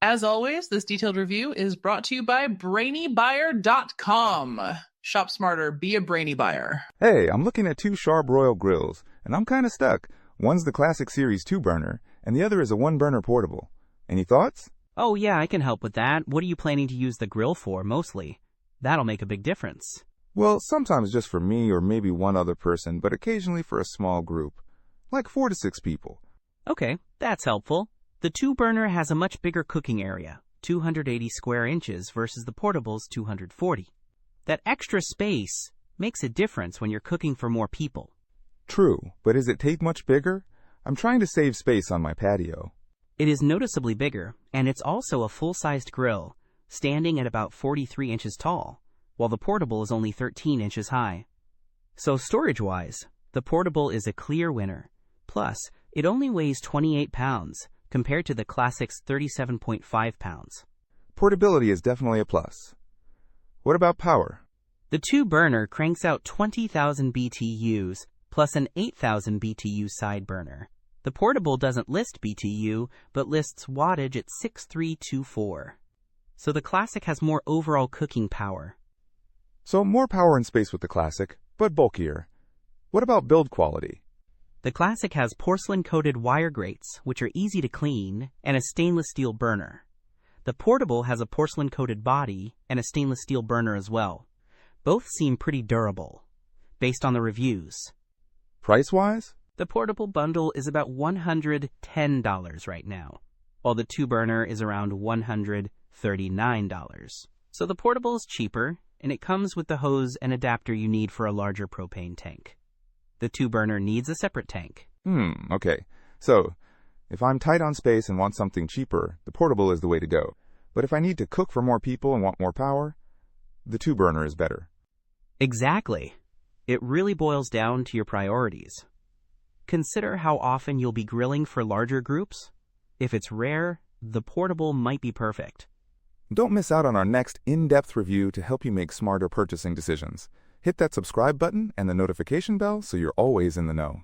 As always, this detailed review is brought to you by BrainyBuyer.com. Shop smarter, be a brainy buyer. Hey, I'm looking at two Char-Broil Grills, and I'm kind of stuck. One's the Classic Series 2-burner, and the other is a 1-burner portable. Any thoughts? Oh yeah, I can help with that. What are you planning to use the grill for, mostly? That'll make a big difference. Well, sometimes just for me or maybe one other person, but occasionally for a small group. Like 4 to 6 people. Okay, that's helpful. The 2-burner has a much bigger cooking area, 280 square inches versus the portable's 240. That extra space makes a difference when you're cooking for more people. True, but is it take much bigger? I'm trying to save space on my patio. It is noticeably bigger, and it's also a full-sized grill, standing at about 43 inches tall, while the portable is only 13 inches high. So storage-wise, the portable is a clear winner. Plus, it only weighs 28 pounds, compared to the Classic's 37.5 pounds. Portability is definitely a plus. What about power? The 2-burner cranks out 20,000 BTUs, plus an 8,000 BTU side burner. The portable doesn't list BTU, but lists wattage at 6324. So the Classic has more overall cooking power. So more power and space with the Classic, but bulkier. What about build quality? The Classic has porcelain-coated wire grates, which are easy to clean, and a stainless steel burner. The portable has a porcelain-coated body and a stainless steel burner as well. Both seem pretty durable, based on the reviews. Price-wise? The portable bundle is about $110 right now, while the 2-burner is around $139. So the portable is cheaper, and it comes with the hose and adapter you need for a larger propane tank. The 2-burner needs a separate tank. Okay. So, if I'm tight on space and want something cheaper, the portable is the way to go. But if I need to cook for more people and want more power, the 2-burner is better. Exactly. It really boils down to your priorities. Consider how often you'll be grilling for larger groups. If it's rare, the portable might be perfect. Don't miss out on our next in-depth review to help you make smarter purchasing decisions. Hit that subscribe button and the notification bell so you're always in the know.